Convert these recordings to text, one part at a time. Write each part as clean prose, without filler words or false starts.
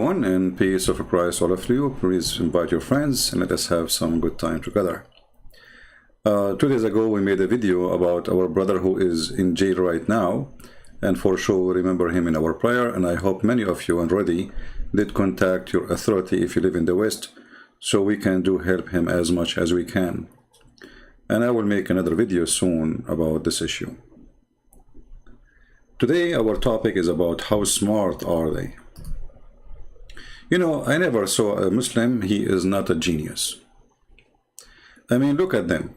everyone, and peace of Christ all of you. Please invite your friends and let us have some good time together. 2 days ago we made a video about our brother who is in jail right now, and for sure remember him in our prayer, and I hope many of you already did contact your authority if you live in the West, so we can help him as much as we can. And I will make another video soon about this issue. Today our topic is about how smart are they. You know, I never saw a Muslim, he is not a genius. I mean, look at them.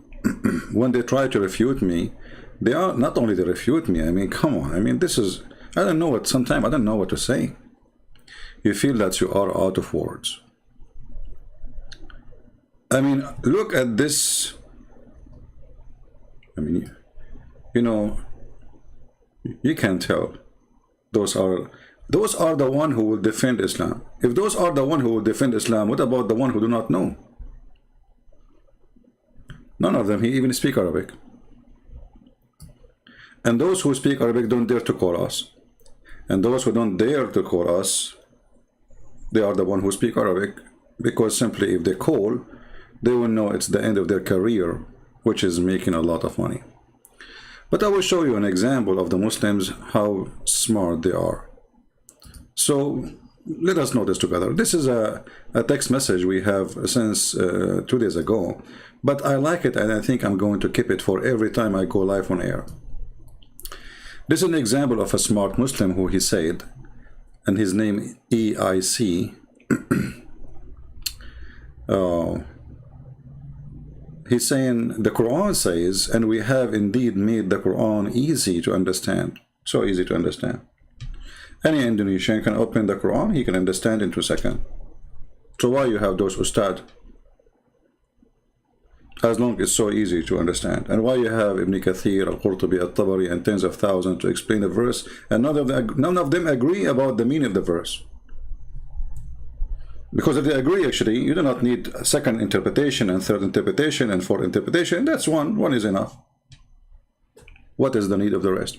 When they try to refute me, they are not only they refute me, I mean, come on, I mean, this is, I don't know what, sometimes I don't know what to say. You feel that you are out of words. I mean, look at this. I mean, you know, you can tell those are the one who will defend Islam. If those are the one who will defend Islam, what about the one who do not know? None of them even speak Arabic. And those who speak Arabic don't dare to call us. And those who don't dare to call us, they are the one who speak Arabic, because simply if they call, they will know it's the end of their career, which is making a lot of money. But I will show you an example of the Muslims, how smart they are. So let us know this together. This is a text message we have since 2 days ago, but I like it and I think I'm going to keep it for every time I go live on air. This is an example of a smart Muslim who he said, and his name EIC. He's saying the Quran says, and we have indeed made the Quran easy to understand. So easy to understand. Any Indonesian can open the Quran, he can understand in 2 seconds. So why you have those ustad? As long as it's so easy to understand. And why you have Ibn Kathir, Al-Qurtubi, Al-Tabari, and tens of thousands to explain the verse, and none of them agree about the meaning of the verse. Because if they agree, actually, you do not need a second interpretation and third interpretation and fourth interpretation. That's one is enough. What is the need of the rest?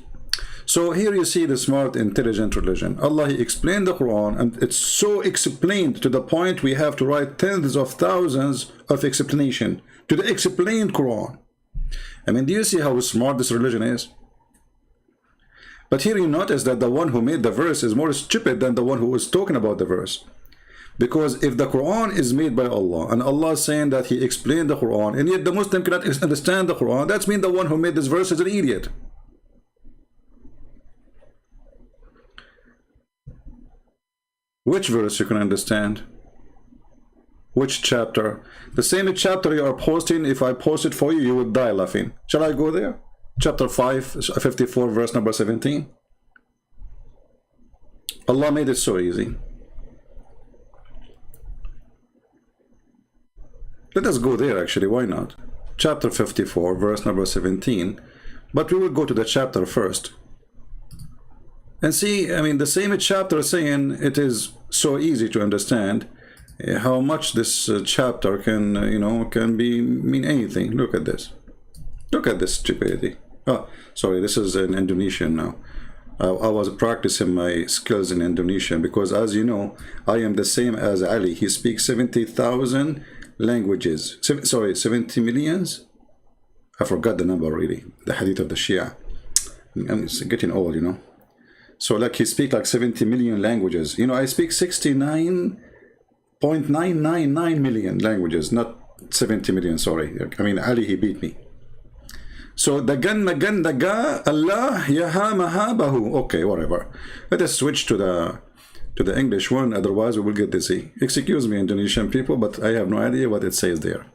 So here you see the smart, intelligent religion. Allah, He explained the Quran, and it's so explained to the point we have to write tens of thousands of explanation to the explained Quran. I mean, do you see how smart this religion is? But here you notice that the one who made the verse is more stupid than the one who was talking about the verse. Because if the Quran is made by Allah, and Allah is saying that He explained the Quran, and yet the Muslim cannot understand the Quran, that means the one who made this verse is an idiot. Which verse you can understand? Which chapter? The same chapter you are posting, if I post it for you, you would die laughing. Shall I go there? Chapter 54, verse number 17. Allah made it so easy. Let us go there actually, why not? Chapter 54, verse number 17. But we will go to the chapter first. And see, I mean, the same chapter saying it is so easy to understand, how much this chapter can, you know, can mean anything. Look at this. Look at this stupidity. Oh, sorry, this is in Indonesian now. I was practicing my skills in Indonesian because, as you know, I am the same as Ali. He speaks 70,000 languages. Sorry, 70 millions? I forgot the number really. The hadith of the Shia. I'm getting old, you know. So like he speaks like 70 million languages. You know, I speak 69.999 million languages, not 70 million, sorry. I mean, Ali, he beat me. So the gan magan daga Allah yaha mahabahu. Okay, whatever. Let us switch to the English one, otherwise we will get dizzy. Excuse me, Indonesian people, but I have no idea what it says there.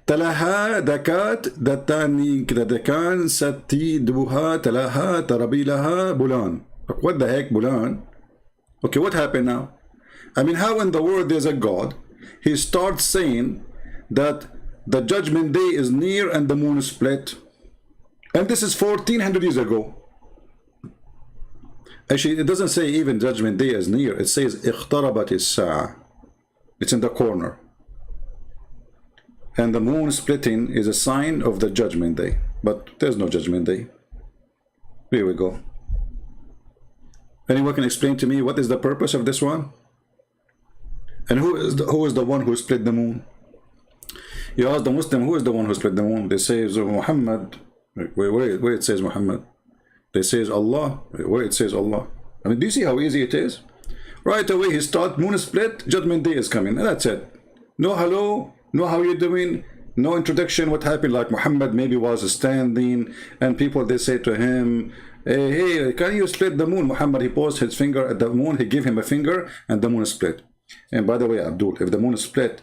Talaha dakat datani dakan sati duha talaha tarabilaha bulan. What the heck, bulan? Okay, what happened now? I mean, how in the world there's a God? He starts saying that the judgment day is near and the moon is split. And this is 1400 years ago. Actually, it doesn't say even judgment day is near. It says اقتربت الساعة. It's in the corner. And the moon splitting is a sign of the judgment day. But there's no judgment day. Here we go. Anyone can explain to me what is the purpose of this one? And who is the one who split the moon? You ask the Muslim, who is the one who split the moon? They say Muhammad. Where it says Muhammad? They say Allah. Where it says Allah? I mean, do you see how easy it is? Right away he start, moon split, judgment day is coming, and that's it. No hello, no how you doing, no introduction, what happened, like Muhammad maybe was standing, and people, they say to him, hey, can you split the moon? Muhammad, he posed his finger at the moon, he gave him a finger, and the moon split. And by the way, Abdul, if the moon split,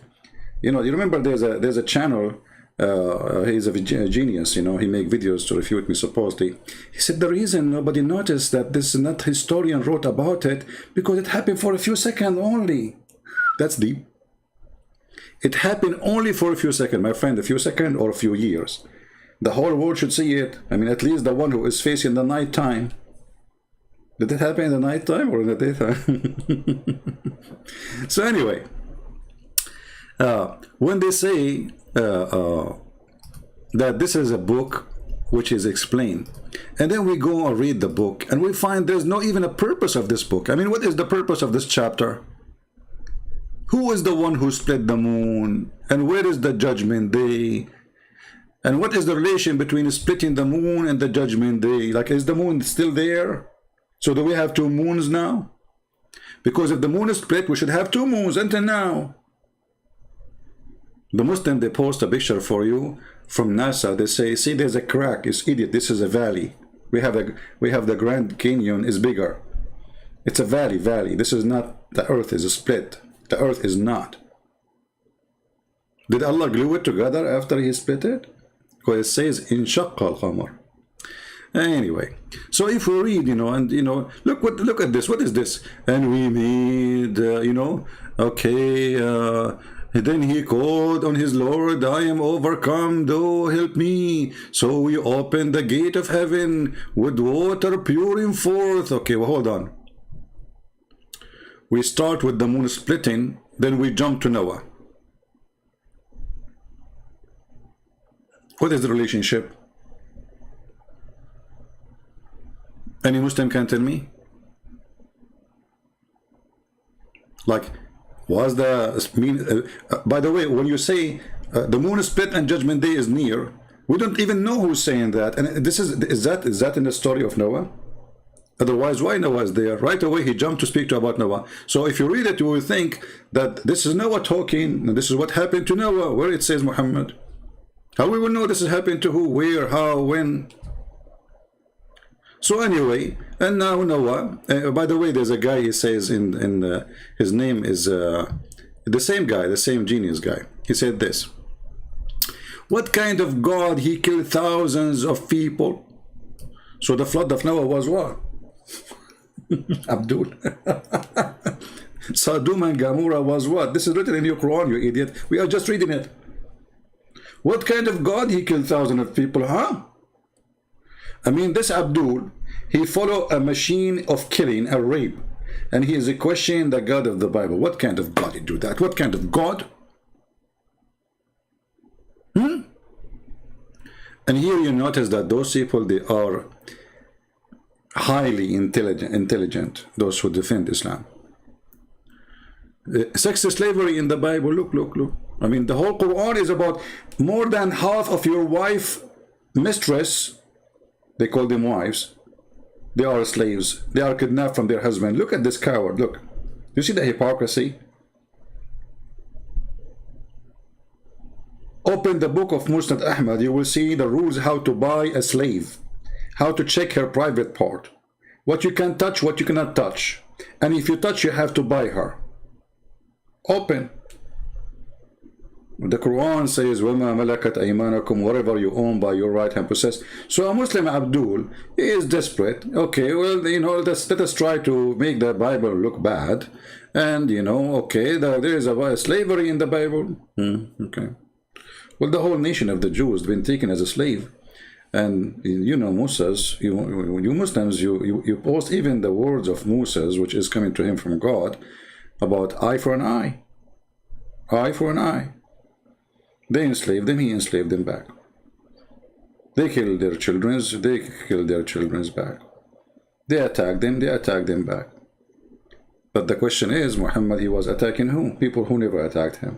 you know, you remember there's a channel, he's a genius, you know, he make videos to refute me supposedly. He said the reason nobody noticed that this is not historian wrote about it, because it happened for a few seconds only. That's deep. It happened only for a few seconds, my friend, a few seconds or a few years. The whole world should see it. I mean, at least the one who is facing the night time. Did it happen in the night time or in the daytime? So anyway, when they say that this is a book which is explained, and then we go and read the book and we find there's not even a purpose of this book. I mean, what is the purpose of this chapter? Who is the one who split the moon, and where is the judgment day, and what is the relation between splitting the moon and the judgment day? Like, is the moon still there? So do we have two moons now? Because if the moon is split, we should have two moons until now. The Muslim, they post a picture for you from NASA. They say, see, there's a crack. It's idiot. This is a valley. We have the Grand Canyon is bigger. It's a valley. This is not, the earth is a split. The earth is not. Did Allah glue it together after he split it? Because it says, inshaqqa al-qamar. Anyway, so if we read, you know, and you know, look at this. What is this? And we made, you know, okay. Then he called on his Lord, I am overcome, though help me. So we opened the gate of heaven with water pouring forth. Okay, well, hold on. We start with the moon splitting, then we jump to Noah. What is the relationship? Any Muslim can tell me? Like, was the mean? By the way, when you say the moon is split and judgment day is near, we don't even know who's saying that. And this is that in the story of Noah? Otherwise, why Noah is there? Right away, he jumped to speak to about Noah. So if you read it, you will think that this is Noah talking, and this is what happened to Noah, where it says Muhammad. How we will know this has happened to who, where, how, when? So anyway, and now Noah, by the way, there's a guy, he says his name is the same guy, the same genius guy. He said this: what kind of God he killed thousands of people? So the flood of Noah was what? Abdul. Sodom and Gomorrah was what? This is written in your Quran, you idiot. We are just reading it. What kind of God he killed thousands of people, huh? I mean, this Abdul, he follow a machine of killing, a rape, and he is questioning the God of the Bible. What kind of God did do that? What kind of God? And here you notice that those people, they are highly intelligent, those who defend Islam. Sex slavery in the Bible, look. I mean, the whole Quran is about more than half of your wife, mistress, they call them wives. They are slaves. They are kidnapped from their husband. Look at this coward. Look. You see the hypocrisy? Open the book of Musnad Ahmad. You will see the rules how to buy a slave. How to check her private part. What you can touch, what you cannot touch. And if you touch, you have to buy her. Open. The Quran says, وَمَا مَلَكَتْ أَيْمَانَكُمْ, whatever you own by your right hand possess. So a Muslim Abdul, he is desperate. Okay, well, you know, let us try to make the Bible look bad. And, you know, okay, there is a slavery in the Bible. Okay. Well, the whole nation of the Jews has been taken as a slave. And, you know, Moses, you Muslims, you post even the words of Moses, which is coming to him from God, about eye for an eye. Eye for an eye. They enslaved them, he enslaved them back. They killed their children, they killed their children's back. They attacked them back. But the question is, Muhammad, he was attacking who? People who never attacked him.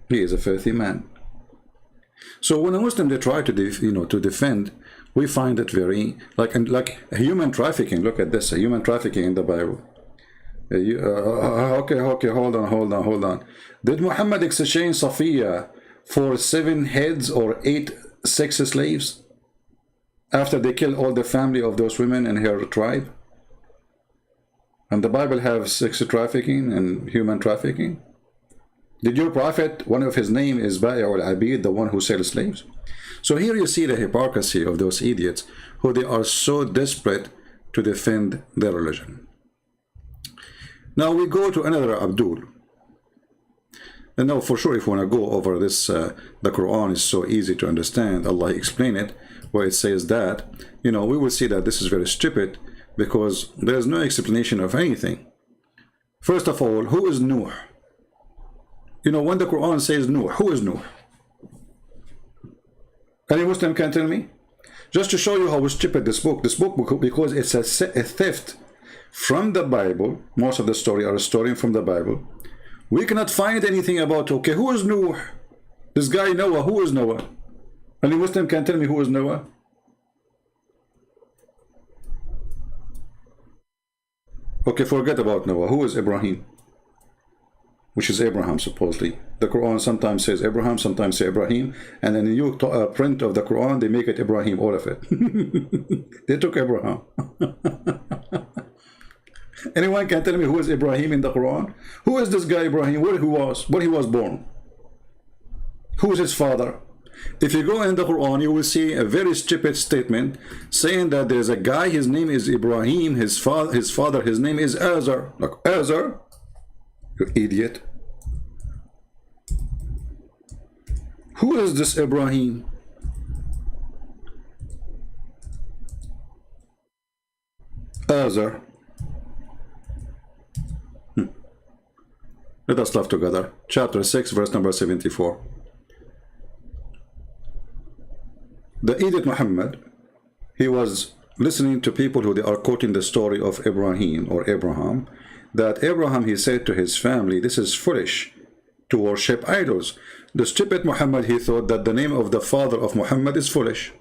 He is a filthy man. So when a Muslim they try to to defend, we find it very like human trafficking. Look at this, human trafficking in the Bible. Okay, hold on. Did Muhammad exchange Safiya for 7 heads or 8 sex slaves after they killed all the family of those women in her tribe? And the Bible have sex trafficking and human trafficking? Did your prophet, one of his name is Ba'i' al-Abid, the one who sells slaves? So here you see the hypocrisy of those idiots who they are so desperate to defend their religion. Now we go to another Abdul. And now for sure if we want to go over this, the Quran is so easy to understand. Allah explain it where it says that, we will see that this is very stupid because there is no explanation of anything. First of all, who is Nuh? When the Quran says Nuh, who is Nuh? Any Muslim can tell me? Just to show you how stupid this book, because it's a theft from the Bible. Most of the story are stolen from the Bible. We cannot find anything about, okay, who is Nuh? This guy Noah, who is Noah? Any Muslim can tell me who is Noah? Okay, forget about Noah. Who is Ibrahim? Which is Abraham, supposedly. The Quran sometimes says Abraham, sometimes say Ibrahim, and then in new print of the Quran, they make it Ibrahim, all of it. They took Abraham. Anyone can tell me who is Ibrahim in the Quran? Who is this guy Ibrahim? Where he was born? Who is his father? If you go in the Quran, you will see a very stupid statement saying that there's a guy, his name is Ibrahim, his father, his name is Azar. Like, Azar? You idiot. Who is this Ibrahim? Azar. Let us laugh together. Chapter 6, verse number 74. The idiot Muhammad, he was listening to people who they are quoting the story of Ibrahim or Abraham, that Abraham, he said to his family, this is foolish to worship idols. The stupid Muhammad, he thought that the name of the father of Muhammad is foolish.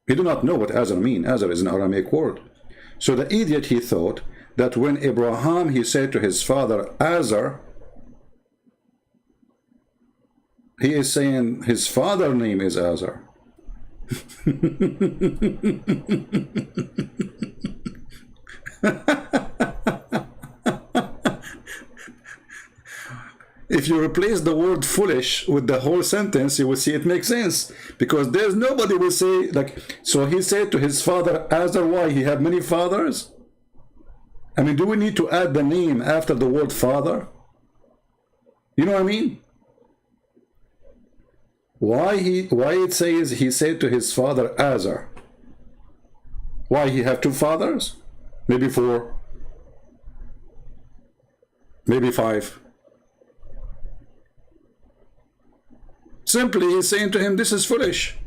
He did not know what Azar means. Azar is an Aramaic word. So the idiot, he thought that when Abraham, he said to his father, Azar, he is saying his father's name is Azar. If you replace the word foolish with the whole sentence, you will see it makes sense. Because there's nobody will say, like, so he said to his father, Azar, why? He had many fathers? I mean, do we need to add the name after the word father? You know what I mean? Why it says he said to his father, Azar? Why he have 2 fathers? Maybe 4. Maybe 5. Simply, he's saying to him, this is foolish.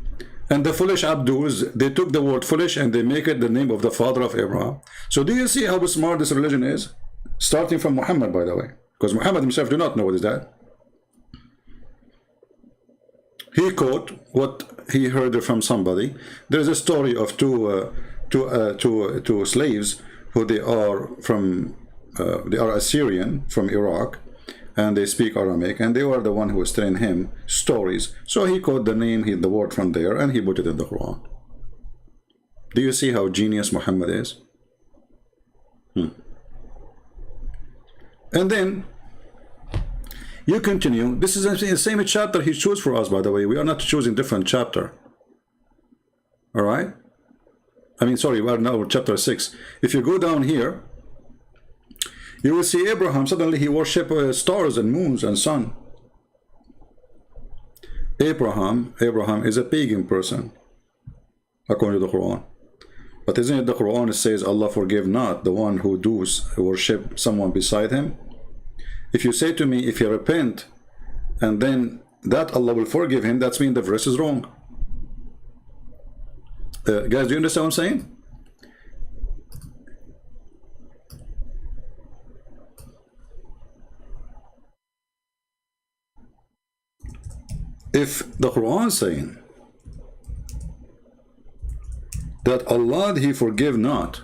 And the foolish Abduls, they took the word foolish and they make it the name of the father of Abraham. So do you see how smart this religion is? Starting from Muhammad, by the way. Because Muhammad himself do not know what is that. He quote what he heard from somebody. There's a story of two slaves who they are Assyrian from Iraq, and they speak Aramaic, and they were the one who was telling him stories. So he quote the name, the word from there, and he put it in the Quran. Do you see how genius Muhammad is? And then you continue. This is the same chapter he chose for us, by the way. We are not choosing different chapter. All right? I mean, sorry, we are now chapter 6. If you go down here, you will see Abraham. Suddenly he worshipped stars and moons and sun. Abraham is a pagan person, according to the Quran. But isn't it the Quran, it says, Allah forgive not the one who does worship someone beside him? If you say to me, if you repent, and then that Allah will forgive him, that means the verse is wrong. Guys, do you understand what I'm saying? if the Quran is saying that Allah, He forgive not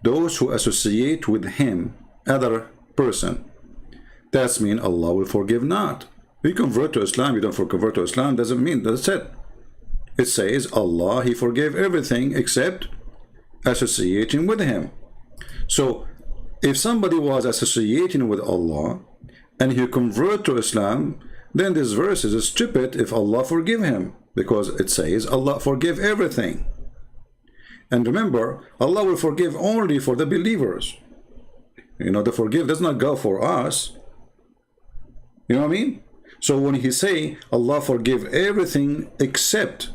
those who associate with Him other person, that's mean Allah will forgive not. You convert to Islam, you don't convert to Islam, doesn't mean that's it. It says Allah, He forgave everything except associating with Him. So if somebody was associating with Allah and he convert to Islam, then this verse is stupid if Allah forgive him, because it says Allah forgive everything. And remember, Allah will forgive only for the believers. You know, the forgive does not go for us. You know what I mean? So when he say Allah forgive everything except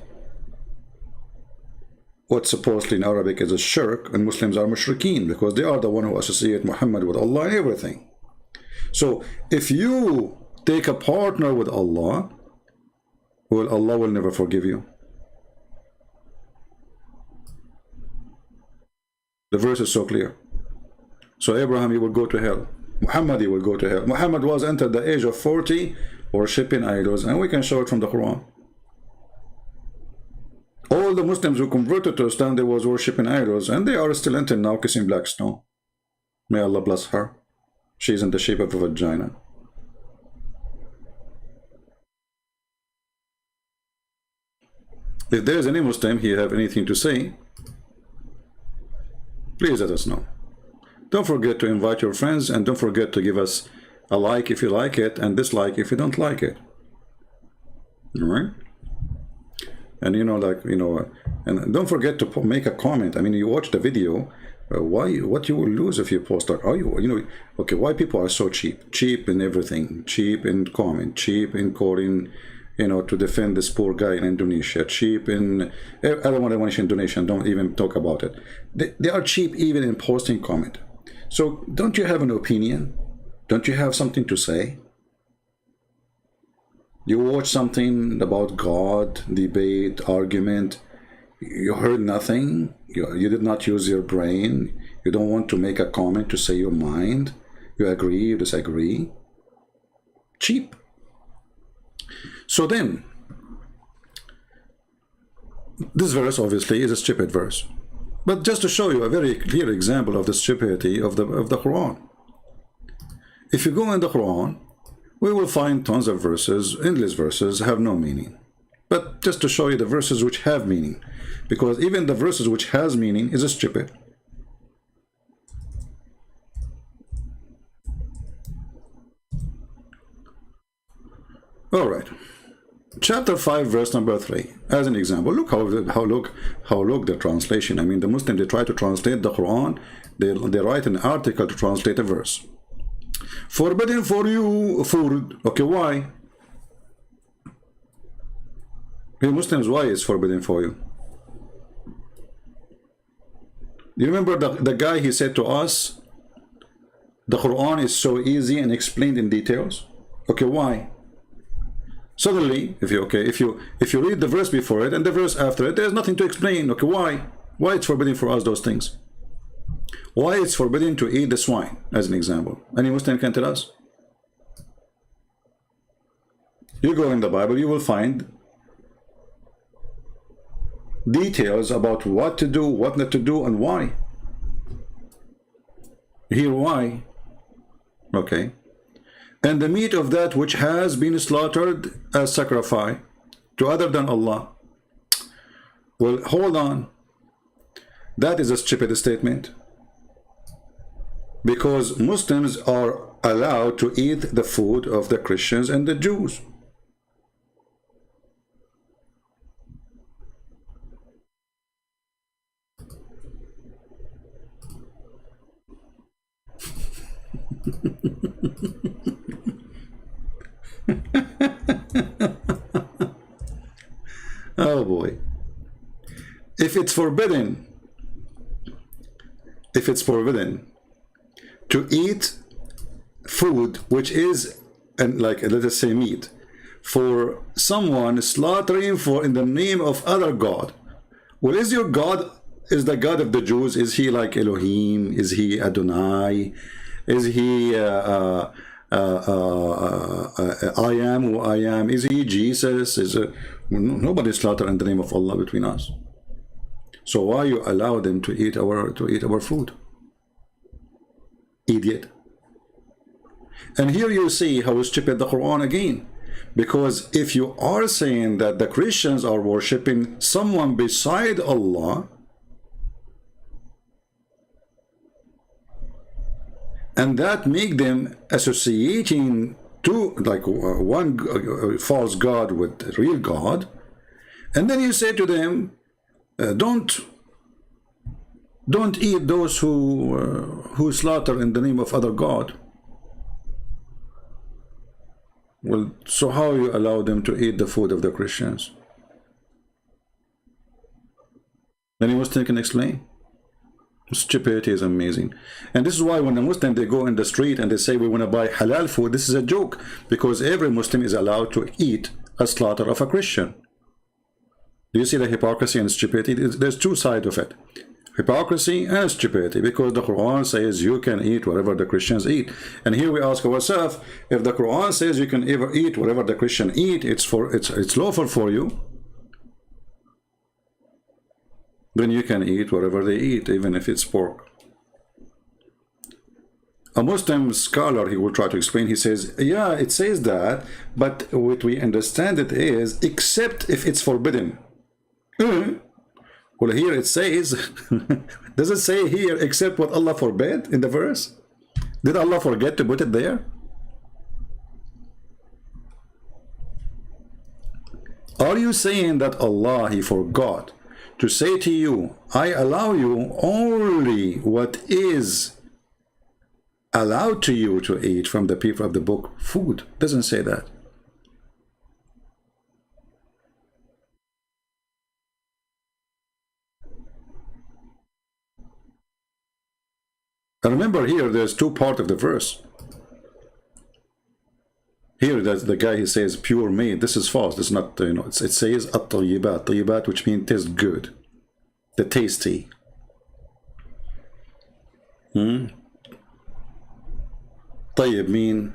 what supposedly in Arabic is a shirk, and Muslims are mushrikeen because they are the one who associate Muhammad with Allah and everything. So if you take a partner with Allah, well, Allah will never forgive you. The verse is so clear. So Abraham, he will go to hell. Muhammad, he will go to hell. Muhammad was entered the age of 40 worshipping idols, and we can show it from the Quran. All the Muslims who converted to Islam, they was worshipping idols, and they are still until now kissing black stone. May Allah bless her. She's in the shape of a vagina. If there is any Muslim here have anything to say, please let us know. Don't forget to invite your friends, and don't forget to give us a like if you like it, and dislike if you don't like it. All right? And you know, like, you know, and don't forget to make a comment. I mean, you watch the video. What you will lose if you post like, oh, you know, okay, why people are so cheap in everything, cheap in comment, cheap in calling, you know, to defend this poor guy in Indonesia, cheap in, I don't want to mention Indonesia, don't even talk about it. They are cheap even in posting comment. So don't you have an opinion? Don't you have something to say? You watch something about God, debate, argument, you heard nothing, you did not use your brain, you don't want to make a comment to say your mind, you agree, you disagree. Cheap. So then, this verse obviously is a stupid verse. But just to show you a very clear example of the stupidity of the Quran. If you go in the Quran, we will find tons of verses, endless verses, have no meaning. But just to show you the verses which have meaning, because even the verses which has meaning is stupid. All right. Chapter 5, verse number 3. As an example, look how the translation. I mean, the Muslims, they try to translate the Quran. They write an article to translate a verse. Forbidden for you food. Okay, why? Hey Muslims, why is forbidden for you? You remember the guy, he said to us, the Quran is so easy and explained in details. Okay, why? Suddenly, if you read the verse before it and the verse after it, there's nothing to explain. Okay, why? Why it's forbidden for us those things? Why it's forbidden to eat the swine, as an example? Any Muslim can tell us? You go in the Bible, you will find details about what to do, what not to do, and why. Here, why? Okay. And the meat of that which has been slaughtered as sacrifice to other than Allah. Well, hold on. That is a stupid statement. Because Muslims are allowed to eat the food of the Christians and the Jews. Oh boy. If it's forbidden to eat food which is, and like, let us say meat, for someone slaughtering for in the name of other God, well, is your God, is the God of the Jews, is he like Elohim, is he Adonai, is he I am who I am. Is he Jesus? Nobody slaughter in the name of Allah between us. So why you allow them to eat our food? Idiot. And here you see how stupid the Quran again. Because if you are saying that the Christians are worshipping someone beside Allah, and that make them associating to like one false god with real God, and then you say to them, don't eat those who slaughter in the name of other God. Well, so how you allow them to eat the food of the Christians? Any Muslim can explain? Stupidity is amazing. And this is why when a Muslim, they go in the street and they say we want to buy halal food, this is a joke, because every Muslim is allowed to eat a slaughter of a Christian. Do you see the hypocrisy and stupidity? There's two sides of it. Hypocrisy and stupidity, because the Quran says you can eat whatever the Christians eat. And here we ask ourselves, if the Quran says you can ever eat whatever the Christian eat, it's lawful for you, then you can eat whatever they eat, even if it's pork. A Muslim scholar, he will try to explain, he says, yeah, it says that, but what we understand it is, except if it's forbidden. Well, here it says, does it say here, except what Allah forbade in the verse? Did Allah forget to put it there? Are you saying that Allah, he forgot to say to you, I allow you only what is allowed to you to eat from the people of the book? Food doesn't say that. And remember here, there's two parts of the verse. Here, that's the guy, he says pure meat. This is false. This is not, you know, it says at-tayyibat, tayyibat, which means tastes good, the tasty. Tayyib mean,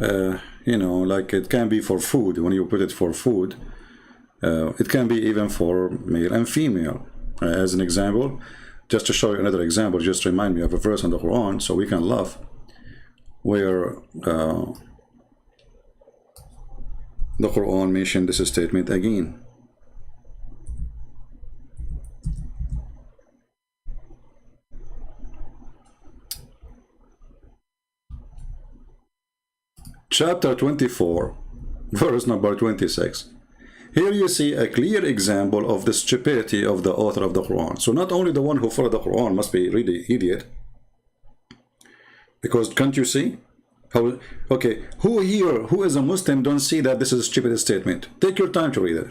you know, like it can be for food. When you put it for food, it can be even for male and female. As an example, just to show you another example, just remind me of a verse in the Quran so we can laugh, where the Quran mentioned this statement again. Chapter 24, verse number 26. Here you see a clear example of the stupidity of the author of the Quran. So not only the one who followed the Quran must be really idiot, because can't you see? How, okay, who here, who is a Muslim, don't see that this is a stupid statement? Take your time to read it.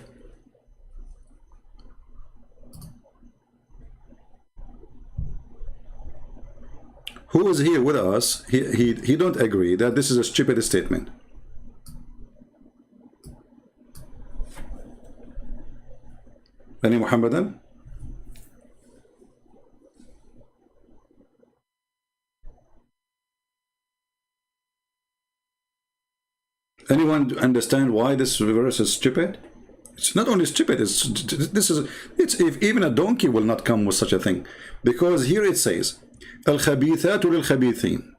Who is here with us, he don't agree that this is a stupid statement? Any Muhammadan? Anyone understand why this verse is stupid? It's not only stupid, it's if even a donkey will not come with such a thing. Because here it says, Al-khabithatu lil-khabithin.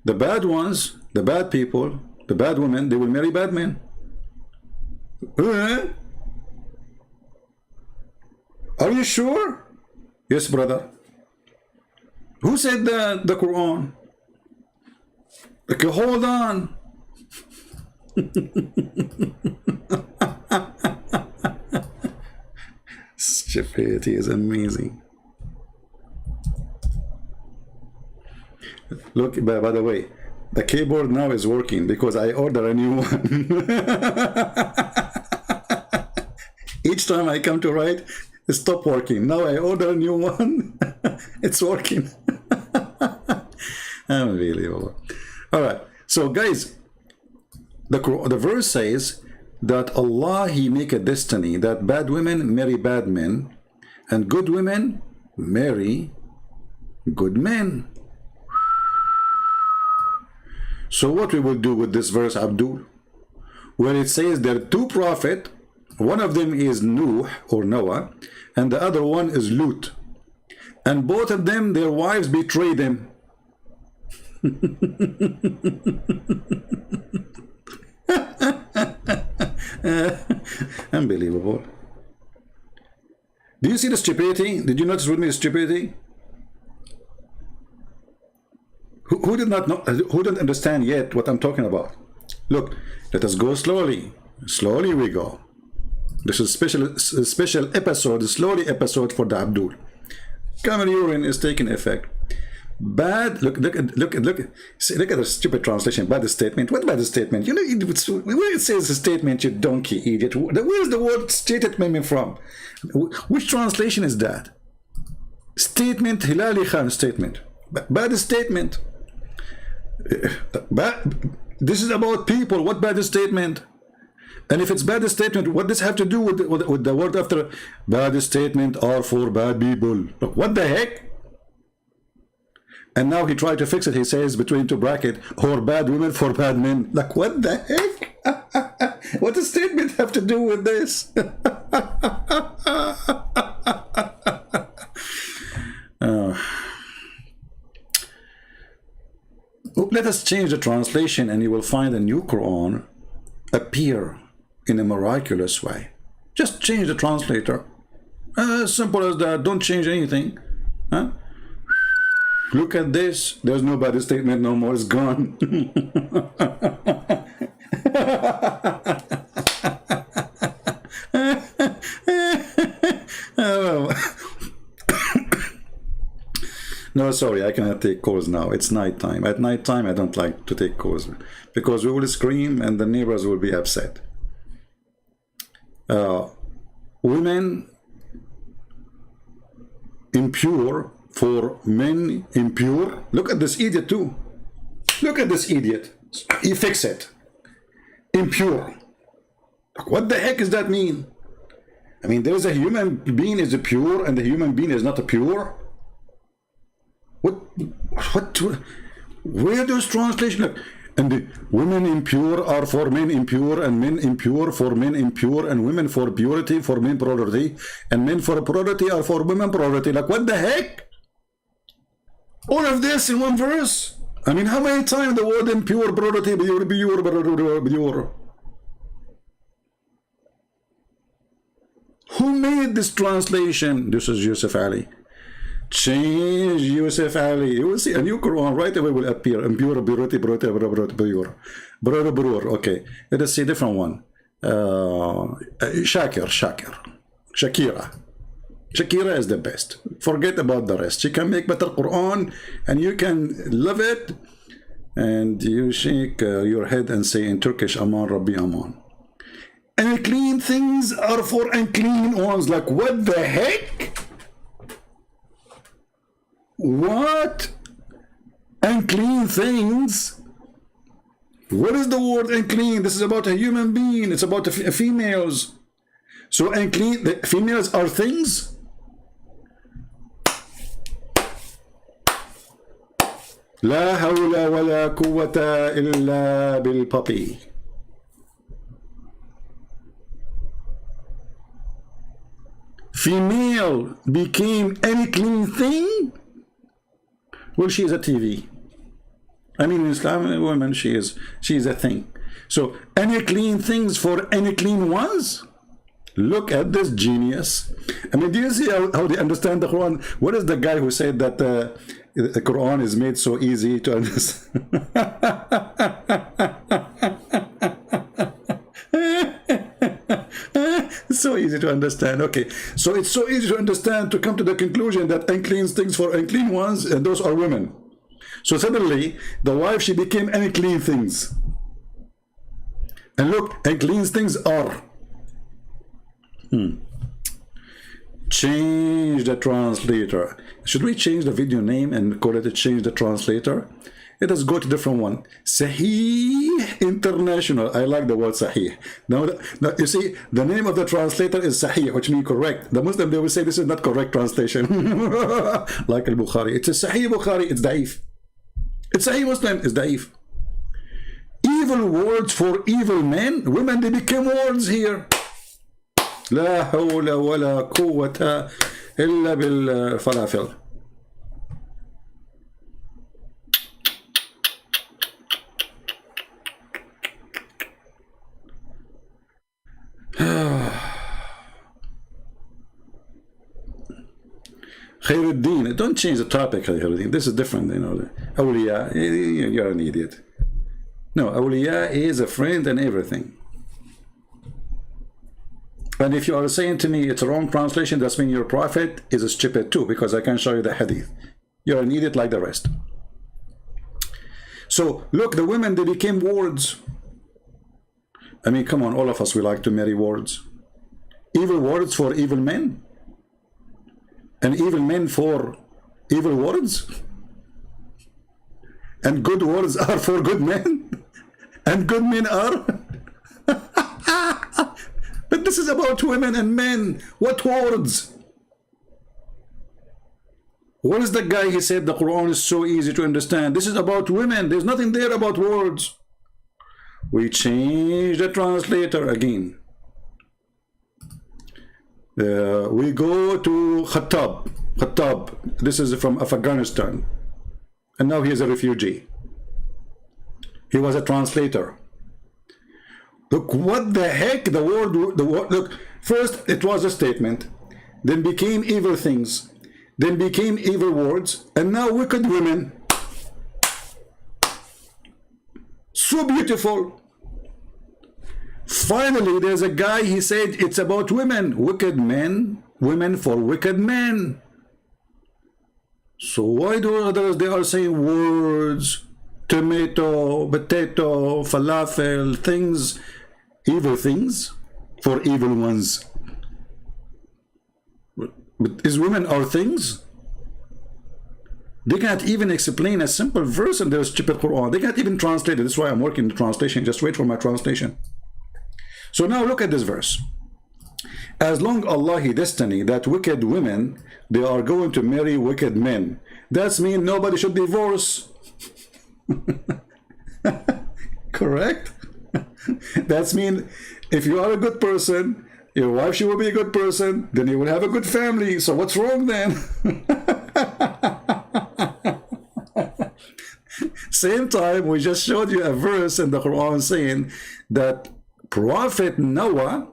The bad ones, the bad people, the bad women, they will marry bad men. Are you sure? Yes, brother. Who said that? The Quran. Okay, hold on. Stupidity is amazing. Look, by the way, the keyboard now is working because I order a new one. Each time I come to write, it stopped working. Now I order a new one. It's working. Unbelievable. All right. So guys, the verse says that Allah, he make a destiny that bad women marry bad men and good women marry good men. So what we will do with this verse, Abdul, where it says there are two prophets, one of them is Nuh or Noah, and the other one is Lut, and both of them, their wives betrayed them. Unbelievable. Do you see the stupidity? Did you notice with me the stupidity? Who did not know, who don't understand yet what I'm talking about? Look, let us go slowly. Slowly we go. This is special episode, slowly episode for the Abdul. Camel urine is taking effect. Bad. Look at the stupid translation. Bad statement. What bad statement? You know, where it says a statement, you donkey idiot. Where's the word statement from? Which translation is that? Statement. Hilali Khan statement. Bad statement. This is about people. What bad statement? And if it's bad statement, what does have to do with the word after? Bad statement are for bad people. Look, what the heck? And now he tried to fix it. He says between two brackets, or bad women for bad men. Like, what the heck? What does statement have to do with this? Let us change the translation and you will find a new Quran appear in a miraculous way. Just change the translator. As simple as that. Don't change anything. Huh? Look at this. There's no bad statement no more. It's gone. No, sorry, I cannot take calls now. It's night time. At night time, I don't like to take calls because we will scream and the neighbors will be upset. Women impure for men impure. Look at this idiot too. Look at this idiot. He fix it. Impure. What the heck does that mean? I mean, there is a human being is pure and the human being is not pure. Where does translation look? And the women impure are for men impure, and men impure for men impure, and women for purity for men purity, and men for purity are for women purity. Like, what the heck? All of this in one verse? I mean, how many times the word impure, purity, pure? Who made this translation? This is Yusuf Ali. Change Yusuf Ali. You will see a new Quran right away will appear. Impure, purity, pure. Okay, let us see a different one. Shakira is the best. Forget about the rest. She can make better Quran and you can love it. And you shake your head and say in Turkish, Aman Rabbi Aman. Unclean things are for unclean ones. Like, what the heck? What? Unclean things? What is the word unclean? This is about a human being. It's about females. So unclean, the females are things? La hawla wa la quwwata illa bil puppy. Female became any clean thing? Well, she is a TV. I mean, in Islam, a woman, she is a thing. So, any clean things for any clean ones? Look at this genius. I mean, do you see how they understand the Quran? What is the guy who said that the Quran is made so easy to understand? It's so easy to understand. Okay, so it's so easy to understand to come to the conclusion that unclean things for unclean ones, and those are women. So suddenly, the wife, she became unclean things. And look, unclean things are. Change the translator. Should we change the video name and call it change the translator? Let us go to different one. Sahih International. I like the word Sahih. Now, you see, the name of the translator is Sahih, which means correct. The Muslim, they will say this is not correct translation. Like al-Bukhari. It's a Sahih Bukhari, it's Da'if. It's Sahih Muslim, it's Da'if. evil words for evil men. Women, they became words here. لا حول ولا قوة إلا بالفلافل. Khairuddin, don't change the topic, Khairuddin. This is different, you know. Awliya, you're an idiot. No, Awliya is a friend and everything. And if you are saying to me it's a wrong translation, that's mean your prophet is a stupid too, because I can show you the hadith. You're an idiot like the rest. So, look, the women, they became wards. I mean, come on, all of us, we like to marry wards. Evil words for evil men? And evil men for evil words? And good words are for good men? And good men are? But this is about women and men. What words? What is the guy he said the Quran is so easy to understand? This is about women. There's nothing there about words. We change the translator again. We go to Khattab. Khattab, this is from Afghanistan. And now he is a refugee. He was a translator. Look, what the heck, the word, look, first it was a statement, then became evil things, then became evil words, and now wicked women. So beautiful. Finally, there's a guy, he said it's about women, wicked men, women for wicked men. So why do others, they are saying words, tomato, potato, falafel, things, evil things for evil ones. But is women are things? They can't even explain a simple verse in their stupid Quran. They can't even translate it. That's why I'm working the translation. Just wait for my translation. So now look at this verse. As long Allah He destiny that wicked women, they are going to marry wicked men. That's mean nobody should divorce. Correct? That's mean if you are a good person, your wife, she will be a good person, then you will have a good family. So what's wrong then? Same time, we just showed you a verse in the Quran saying that Prophet Noah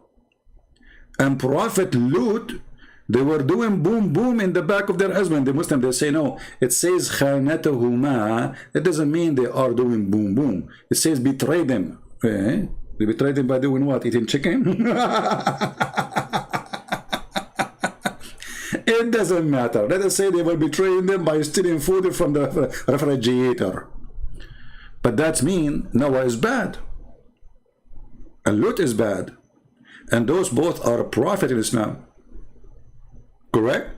and Prophet Lut, they were doing boom boom in the back of their husband. The Muslim, they say no. It says khanatahuma. That doesn't mean they are doing boom boom. It says betray them. Eh? They betrayed them by doing what? Eating chicken? It doesn't matter. Let us say they were betraying them by stealing food from the refrigerator. But that means Noah is bad. And Lut is bad. And those both are a prophet in Islam. Correct?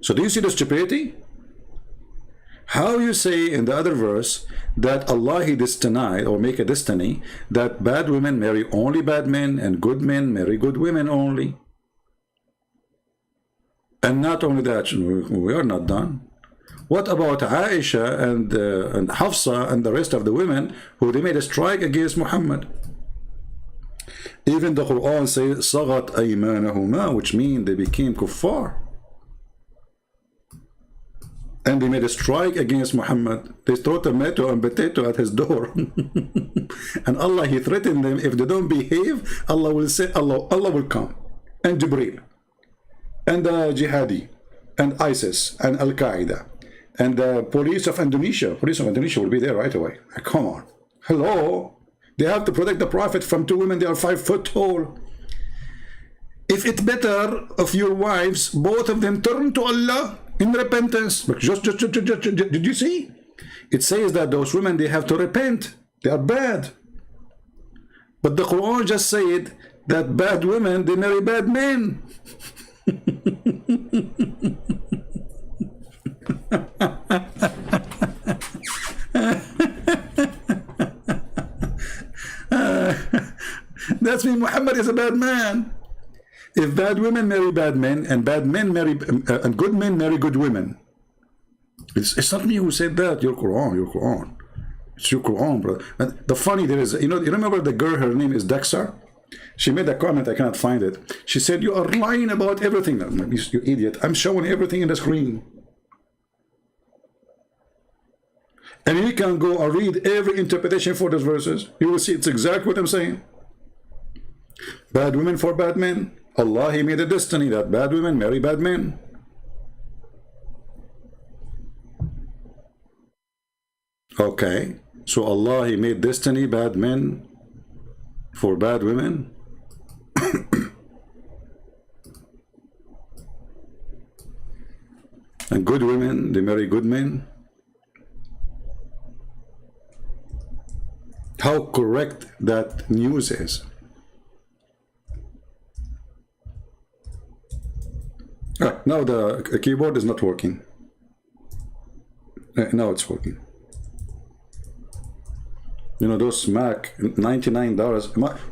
So do you see the stupidity? How you say in the other verse that Allah He destiny or make a destiny that bad women marry only bad men and good men marry good women only. And not only that, we are not done. What about Aisha and Hafsa and the rest of the women who they made a strike against Muhammad? Even the Quran says Sagat aymanahuma, which means they became kuffar. And they made a strike against Muhammad. They threw tomato and potato at his door. And Allah, He threatened them, if they don't behave, Allah will say, Allah will come. And Jibreel. And the Jihadi. And ISIS. And Al-Qaeda. And the police of Indonesia. Police of Indonesia will be there right away. Come on. Hello? They have to protect the Prophet from two women. They are 5 foot tall. If it's better of your wives, both of them turn to Allah in repentance. But just, did you see? It says that those women, they have to repent. They are bad. But the Quran just said that bad women, they marry bad men. That's mean Muhammad is a bad man. If bad women marry bad men and bad men marry and good men marry good women, it's not me who said that. Your Quran, your Quran. It's your Quran, bro. And the funny there is, you know, you remember the girl, her name is Dexter? She made a comment, I cannot find it. She said, you are lying about everything. You idiot. I'm showing everything in the screen. And you can go and read every interpretation for those verses. You will see it's exactly what I'm saying. Bad women for bad men. Allah, He made a destiny that bad women marry bad men. Okay. So Allah, He made destiny bad men for bad women. And good women, they marry good men. How correct that news is. Now the keyboard is not working. Now it's working. You know, those Mac, $99,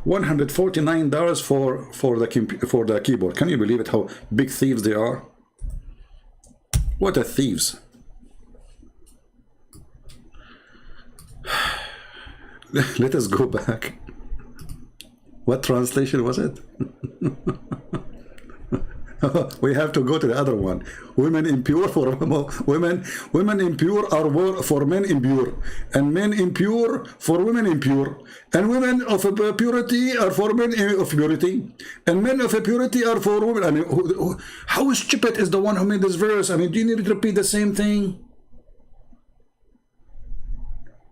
$149 for the keyboard. Can you believe it? How big thieves they are? What a thieves! Let us go back. What translation was it? We have to go to the other one. Women impure for women impure are for men impure, and men impure for women impure, and women of purity are for men of purity, and men of purity are for women. I mean, how stupid is the one who made this verse? I mean, do you need to repeat the same thing?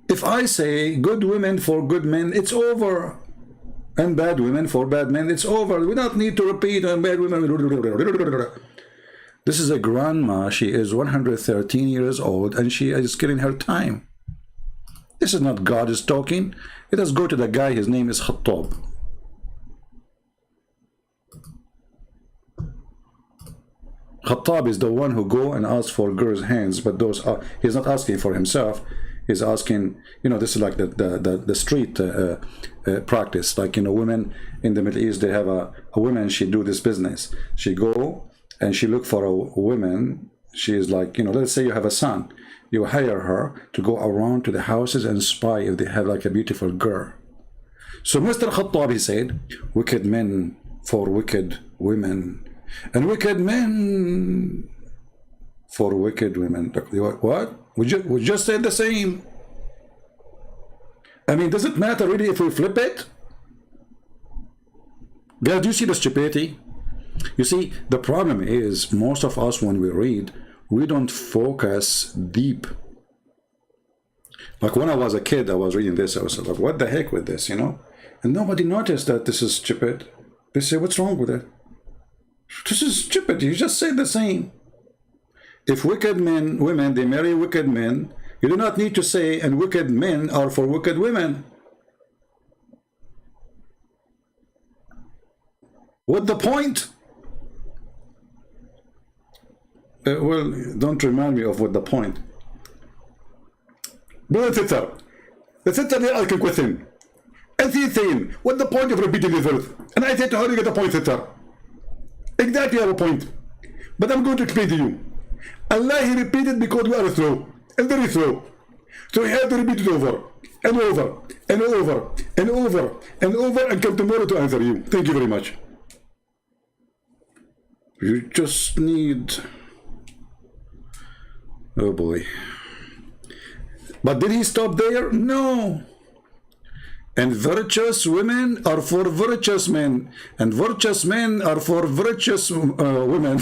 If I say good women for good men, it's over. And bad women for bad men, it's over. We don't need to repeat on bad women. This is a grandma. She is 113 years old and she is killing her time. This is not God is talking. Let us go to the guy. His name is Khattab. Khattab is the one who go and ask for girls' hands, but those are, he's not asking for himself. He's asking, you know, this is like the street practice. Like, you know, women in the Middle East, they have a woman, she do this business. She go and she look for a woman. She is like, you know, let's say you have a son. You hire her to go around to the houses and spy if they have like a beautiful girl. So Mr. Khattab, he said, wicked men for wicked women, and wicked men for wicked women. What? We just said the same. I mean, does it matter really if we flip it? Guys, do you see the stupidity? You see, the problem is most of us, when we read, we don't focus deep. Like when I was a kid, I was reading this, I was like, what the heck with this, you know? And nobody noticed that this is stupid. They say, what's wrong with it? This is stupid. You just say the same. If wicked men, women, they marry wicked men, you do not need to say, and wicked men are for wicked women. What the point? Well, don't remind me of what the point. Brother Sister, the sister there asking question. And she's saying, what the point of repeating this verse? And I said to her, you get the point, sister. Exactly, I have a point. But I'm going to explain to you. Allah, He repeated because we are slow, and very slow. So He had to repeat it over, and over, and over, and over, and over, and come tomorrow to answer you. Thank you very much. You just need... Oh boy. But did He stop there? No. And virtuous women are for virtuous men, and virtuous men are for virtuous women.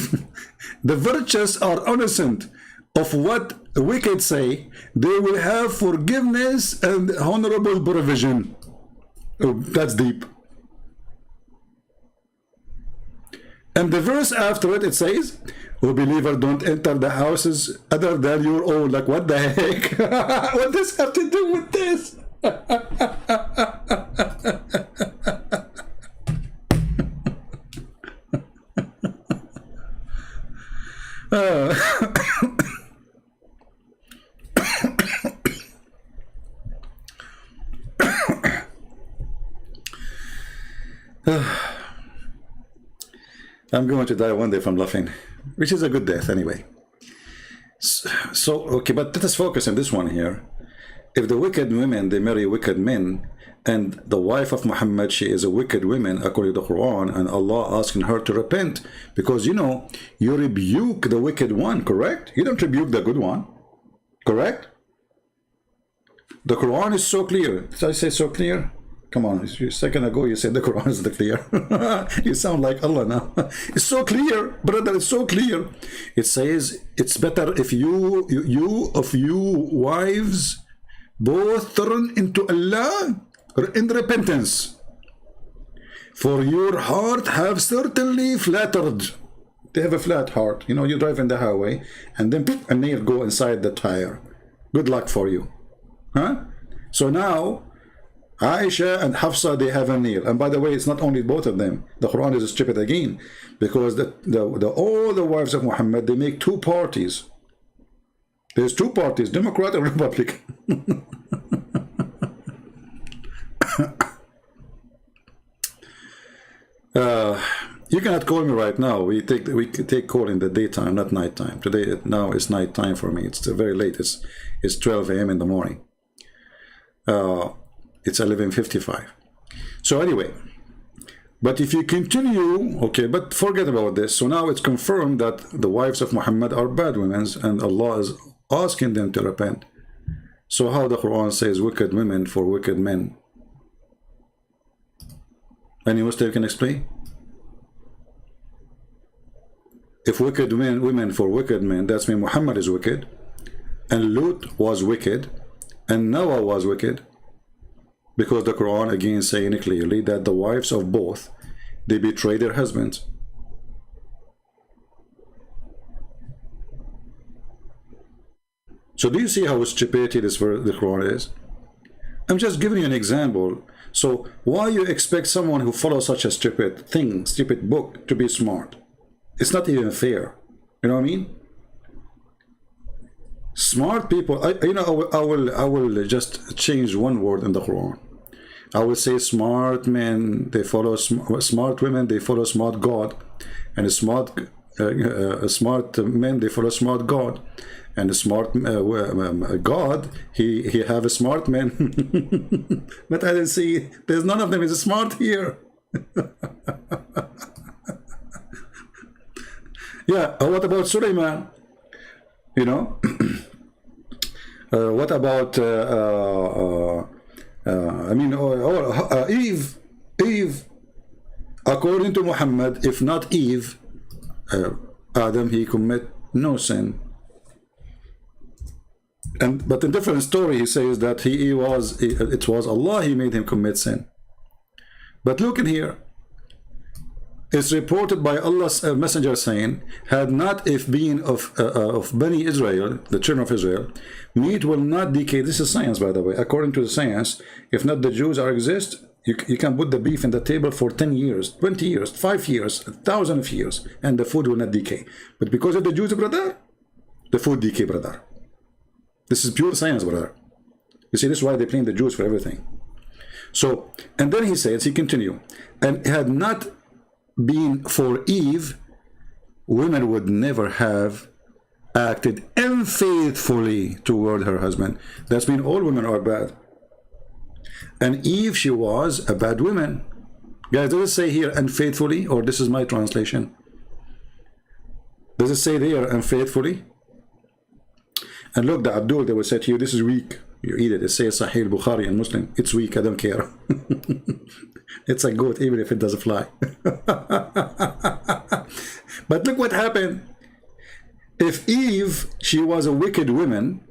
The virtuous are innocent of what wicked say. They will have forgiveness and honorable provision. Oh, that's deep. And the verse after it, it says, "O believer, don't enter the houses other than your own." Like, what the heck? What does have to do with this? I'm going to die one day from laughing, which is a good death anyway. So okay, but let us focus on this one here. if the wicked women, they marry wicked men, and the wife of Muhammad, she is a wicked woman according to the Quran, and Allah asking her to repent, because you know, you rebuke the wicked one, correct? You don't rebuke the good one, correct? The Quran is so clear. Did I say so clear? Come on, a second ago you said the Quran is clear. You sound like Allah now. It's so clear, brother, it's so clear. It says it's better if you wives both turn into Allah in repentance, for your heart have certainly flattered. They have a flat heart. You know, you drive in the highway and then a nail go inside the tire. Good luck for you. Huh? So now Aisha and Hafsa, they have a nail. And by the way, it's not only both of them. The Quran is stupid again, because all the wives of Muhammad, they make two parties. There's two parties, Democrat and Republican. You cannot call me right now. We take call in the daytime, not nighttime. Today now it's nighttime for me. It's very late. It's 12 a.m. in the morning. It's 11:55. So anyway, but if you continue, okay, but forget about this. So now it's confirmed that the wives of Muhammad are bad women, and Allah is asking them to repent. So how the Quran says wicked women for wicked men? Any Muslim can explain? If wicked women for wicked men, that's mean Muhammad is wicked, and Lut was wicked, and Noah was wicked, because the Quran again saying clearly that the wives of both, they betray their husbands. So do you see how stupidity the Quran is? I'm just giving you an example. So why you expect someone who follows such a stupid thing, stupid book, to be smart? It's not even fair. You know what I mean? Smart people, I will just change one word in the Quran. I will say smart men, they follow smart women, they follow smart God, and smart men, they follow smart God, and a smart God, he have a smart man. But I didn't see, there's none of them is smart here. Yeah, what about Sulaiman? You know, what about Eve, according to Muhammad, if not Eve, Adam, he commit no sin. But in different story he says that it was Allah, he made him commit sin. But look in here, it's reported by Allah's messenger saying, had not if being of Bani Israel, the children of Israel, meat will not decay. This is science, by the way. According to the science, if not the Jews exist, you can put the beef in the table for 10 years, 20 years, 5 years, 1,000 of years, and the food will not decay. But because of the Jews, brother, the food decay, brother. This is pure science, brother. You see, this is why they blame the Jews for everything. So, and then he says, he continue, and had not been for Eve, women would never have acted unfaithfully toward her husband. That's mean all women are bad. And Eve, she was a bad woman. Guys, does it say here unfaithfully, or this is my translation? Does it say there unfaithfully? And look, the Abdul, they will say to you, this is weak. You eat it. It says Sahih Bukhari and Muslim. It's weak. I don't care. It's a goat, even if it doesn't fly. But look what happened. If Eve, she was a wicked woman,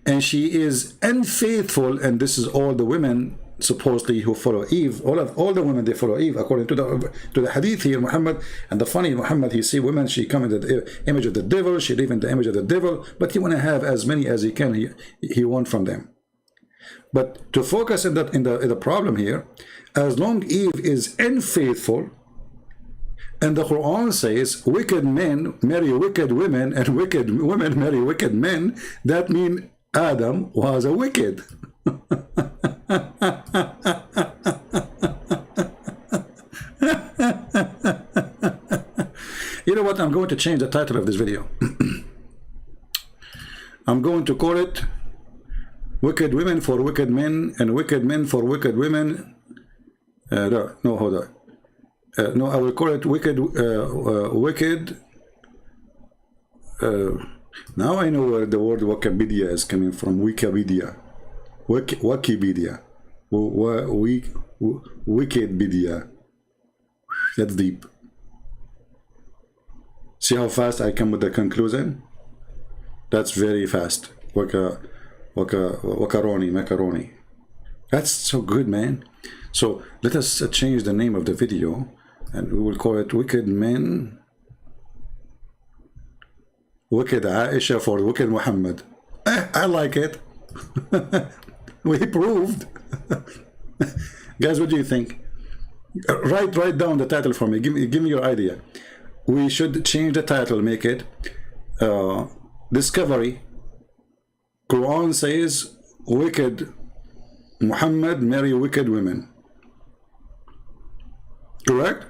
and she is unfaithful, and this is all the women supposedly who follow Eve, all the women, they follow Eve according to the hadith here, Muhammad. And the funny, Muhammad, he see women, she come in the image of the devil, she live in the image of the devil, but he want to have as many as he can, he want from them. But to focus in the problem here, as long Eve is unfaithful, and the Quran says wicked men marry wicked women and wicked women marry wicked men, that means Adam was a wicked. You know what? I'm going to change the title of this video. I'm going to call it wicked women for wicked men, and wicked men for wicked women. No, hold on. No, I will call it wicked. Wicked. Now I know where the word Wikipedia is coming from. Wikipedia. Wikipedia. Wickedpedia. That's deep. See how fast I come with the conclusion? That's very fast. Macaroni. That's so good, man. So let us change the name of the video, and we will call it Wicked Men. Wicked Aisha for Wicked Muhammad. I like it. We proved. Guys, what do you think? Write down the title for me. Give me your idea. We should change the title, make it Discovery. Quran says wicked Muhammad marry wicked women. Correct?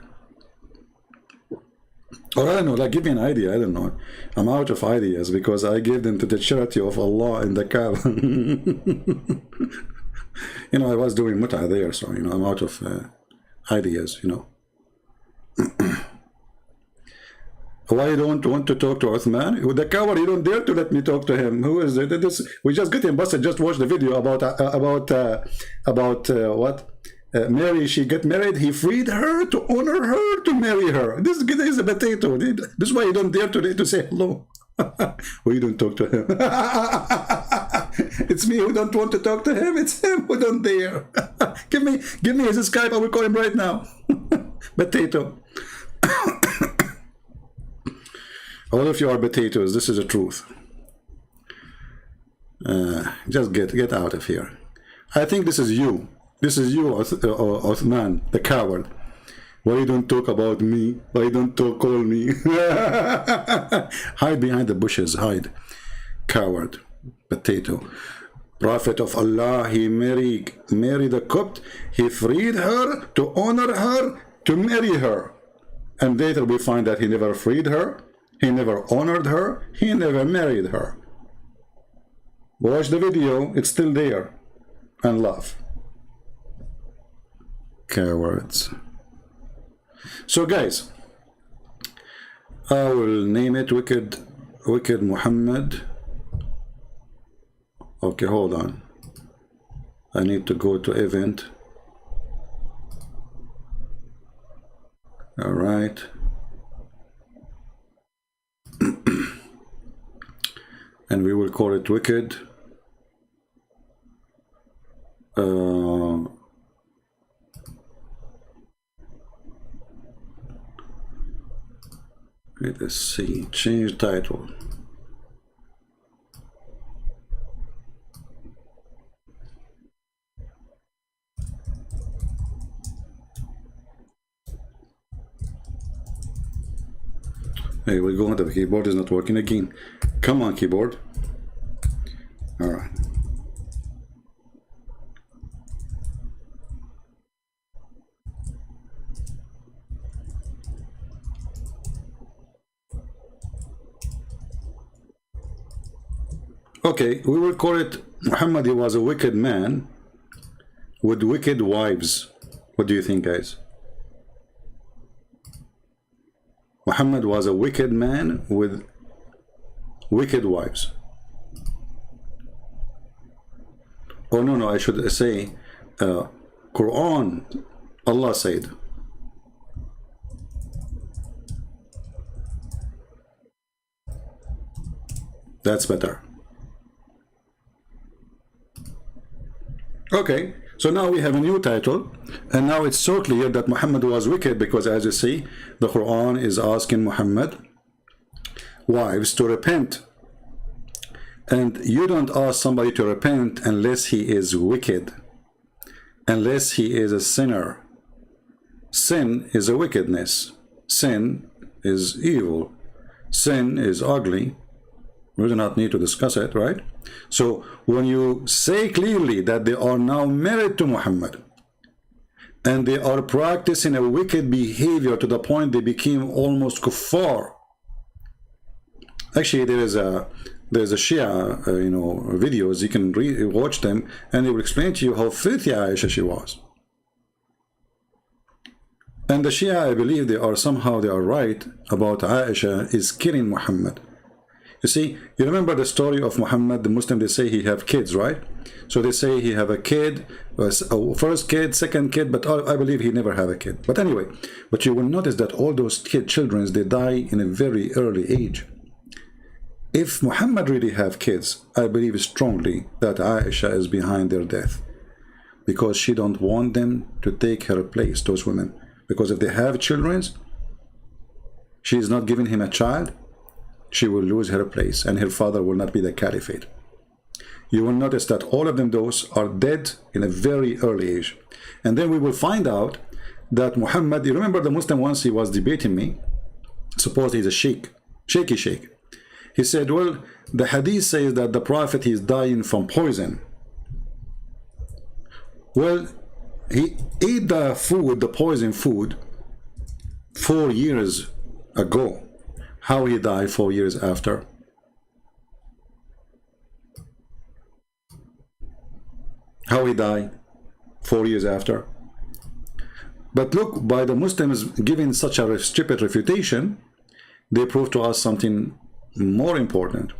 Or I don't know, like give me an idea. I don't know. I'm out of ideas because I gave them to the charity of Allah in the Kaaba. You know, I was doing mut'ah there, so you know, I'm out of ideas, you know. Why you don't want to talk to Uthman? With the coward, you don't dare to let me talk to him. Who is it? We just get him busted. Just watch the video about what? Mary, she get married. He freed her to honor her to marry her. This is a potato. This is why you don't dare to say hello. Well, you don't talk to him. It's me who don't want to talk to him. It's him who don't dare. Give me his Skype. I will call him right now. Potato. All of you are potatoes. This is the truth. Just get out of here. I think this is you. This is you, Uthman, the coward. Why you don't talk about me? Why you don't call me? Hide behind the bushes. Hide. Coward. Potato. Prophet of Allah, he married the Copt. He freed her to honor her to marry her. And later we find that he never freed her. He never honored her. He never married her. Watch the video. It's still there. And laugh. Cowards. So guys, I will name it Wicked Muhammad. Okay, hold on. I need to go to event. All right. And we will call it Wicked let's see, change title. Hey, we're going to the keyboard is not working again. Come on, keyboard. All right. Okay, we will call it Muhammad. He was a wicked man with wicked wives. What do you think, guys? Muhammad was a wicked man with wicked wives. Oh no, I should say Quran, Allah said. That's better. Okay, so now we have a new title, and now it's so clear that Muhammad was wicked, because as you see, the Quran is asking Muhammad wives to repent. And you don't ask somebody to repent unless he is wicked, unless he is a sinner. Sin is a wickedness. Sin is evil. Sin is ugly. We do not need to discuss it, right? So when you say clearly that they are now married to Muhammad and they are practicing a wicked behavior to the point they became almost kuffar. Actually, there is a There's a Shia, videos. You can watch them, and they will explain to you how filthy Aisha she was. And the Shia, I believe they are right about Aisha is killing Muhammad. You see, you remember the story of Muhammad, the Muslim, they say he have kids, right? So they say he have a kid, first kid, second kid, but I believe he never have a kid. But anyway, but you will notice that all those children, they die in a very early age. If Muhammad really have kids, I believe strongly that Aisha is behind their death, because she don't want them to take her place, those women. Because if they have children, she is not giving him a child, she will lose her place, and her father will not be the caliphate. You will notice that all of them, those are dead in a very early age. And then we will find out that Muhammad, you remember the Muslim once he was debating me, suppose he's a shaky sheikh. He said, well, the hadith says that the Prophet is dying from poison. Well, he ate the food, the poison food, 4 years ago. How he died 4 years after? How he died 4 years after? But look, by the Muslims giving such a stupid refutation, they prove to us something more important.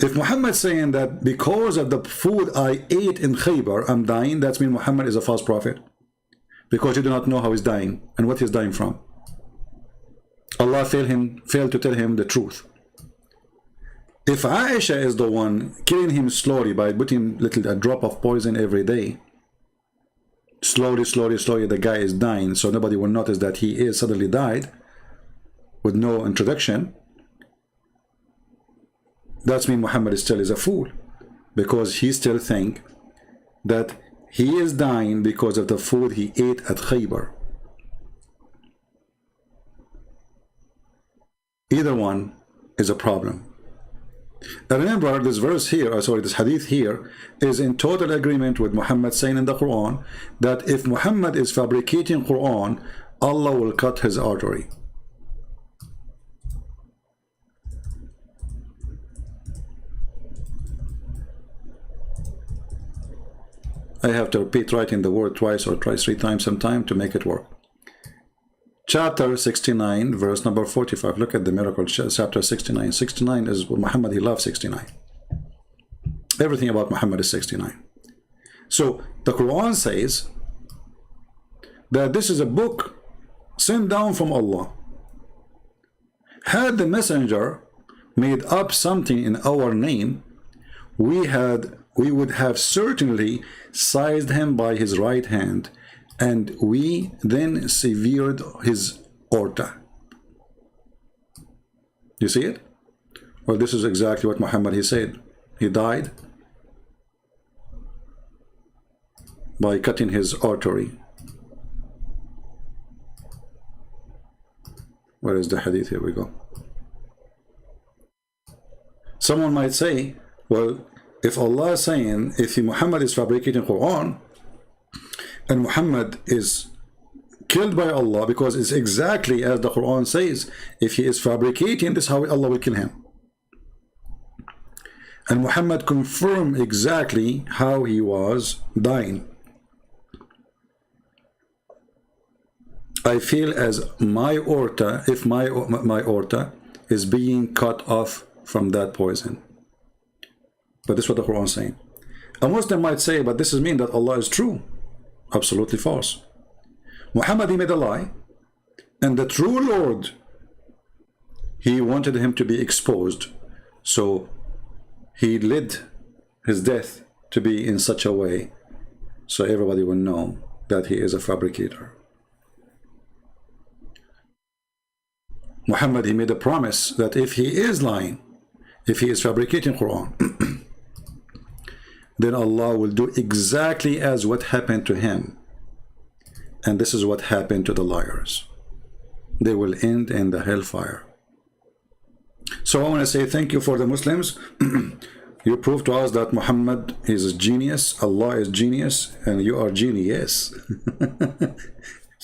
If Muhammad saying that because of the food I ate in Khaybar, I'm dying, that means Muhammad is a false prophet. Because you do not know how he's dying and what he's dying from. Allah failed to tell him the truth. If Aisha is the one killing him slowly by putting a drop of poison every day, slowly, the guy is dying, so nobody will notice that he is suddenly died with no introduction, that means Muhammad still is a fool, because he still think that he is dying because of the food he ate at Khaybar. Either one is a problem. And remember, this verse here, this hadith here, is in total agreement with Muhammad saying in the Quran that if Muhammad is fabricating Quran, Allah will cut his artery. I have to repeat writing the word twice or twice 3 times sometime to make it work. Chapter 69, verse number 45. Look at the miracle, chapter 69. 69 is Muhammad, he loves 69. Everything about Muhammad is 69. So the Quran says that this is a book sent down from Allah. Had the messenger made up something in our name, we would have certainly seized him by his right hand, and we then severed his aorta. You see it? Well, this is exactly what Muhammad, he said. He died by cutting his artery. Where is the hadith? Here we go. Someone might say, well, if Allah is saying, if Muhammad is fabricating Quran, and Muhammad is killed by Allah, because it's exactly as the Quran says, if he is fabricating, this is how Allah will kill him. And Muhammad confirmed exactly how he was dying. I feel as my aorta, if my aorta is being cut off from that poison. But this is what the Quran is saying. A Muslim might say, but this is mean that Allah is true. Absolutely false. Muhammad, he made a lie, and the true Lord, he wanted him to be exposed, so he led his death to be in such a way so everybody will know that he is a fabricator. Muhammad, he made a promise that if he is lying, if he is fabricating Quran, then Allah will do exactly as what happened to him. And this is what happened to the liars. They will end in the hellfire. So I want to say thank you for the Muslims. You prove to us that Muhammad is a genius, Allah is genius, and you are genius.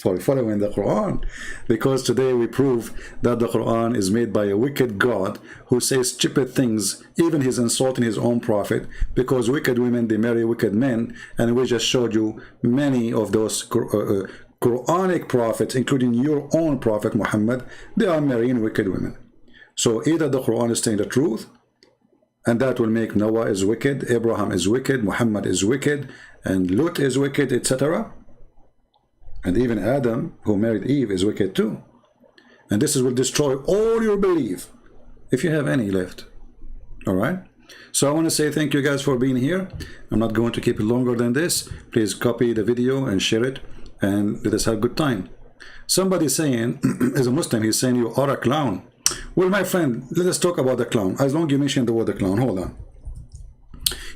for following the Quran, because today we prove that the Quran is made by a wicked God who says stupid things. Even he's insulting his own prophet, because wicked women, they marry wicked men, and we just showed you many of those Quranic prophets, including your own prophet Muhammad, they are marrying wicked women. So either the Quran is saying the truth, and that will make Noah is wicked, Abraham is wicked, Muhammad is wicked, and Lut is wicked, etc. And even Adam, who married Eve, is wicked too. And this will destroy all your belief, if you have any left. All right? So I want to say thank you guys for being here. I'm not going to keep it longer than this. Please copy the video and share it, and let us have a good time. Somebody saying, as a Muslim, he's saying you are a clown. Well, my friend, let us talk about the clown. As long as you mention the word the clown, hold on.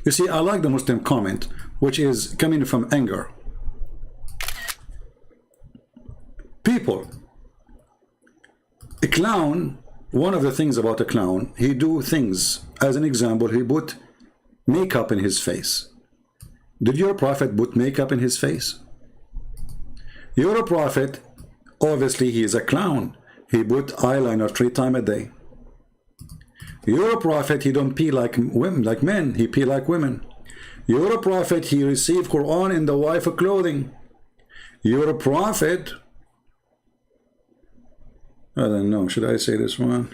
You see, I like the Muslim comment, which is coming from anger. People, a clown, one of the things about a clown, he do things. As an example, he put makeup in his face. Did your prophet put makeup in his face? Your prophet, obviously he is a clown. He put eyeliner 3 times a day. Your prophet, he don't pee like women, like men. He pee like women. Your prophet, he received Quran in the wife of clothing. Your prophet, I don't know, should I say this one?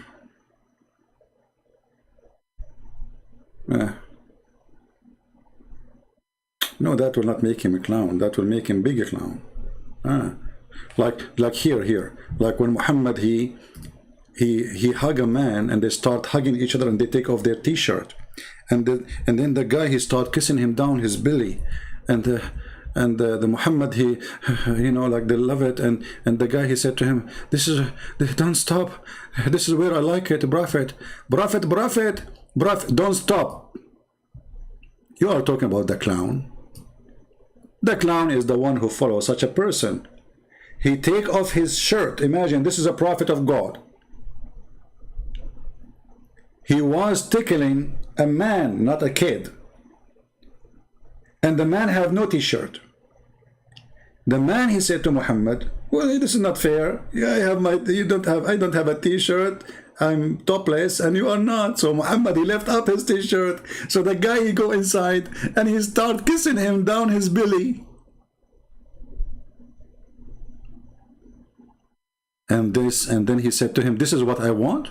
No, that will not make him a clown. That will make him bigger clown. Like here, like when Muhammad he hug a man, and they start hugging each other, and they take off their t-shirt, and then the guy, he start kissing him down his belly, and the Muhammad, he, you know, like they love it, and the guy, he said to him, don't stop, this is where I like it, prophet, don't stop. You are talking about the clown. The clown is the one who follows such a person. He take off his shirt. Imagine, this is a prophet of God. He was tickling a man, not a kid. And the man have no t-shirt. The man, he said to Muhammad, well, this is not fair. Yeah, I don't have a t-shirt. I'm topless and you are not. So Muhammad, he left up his t-shirt. So the guy, he go inside and he start kissing him down his belly. And then he said to him, this is what I want,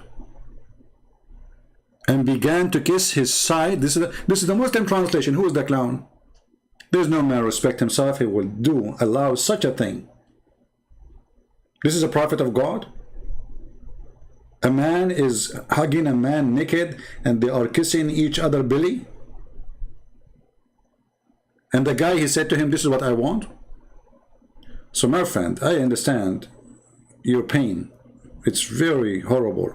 and began to kiss his side. This is the Muslim translation. Who is the clown? There's no man respect himself, he will allow such a thing. This is a prophet of God. A man is hugging a man naked, and they are kissing each other belly. And the guy, he said to him, this is what I want. So my friend, I understand your pain. It's very horrible.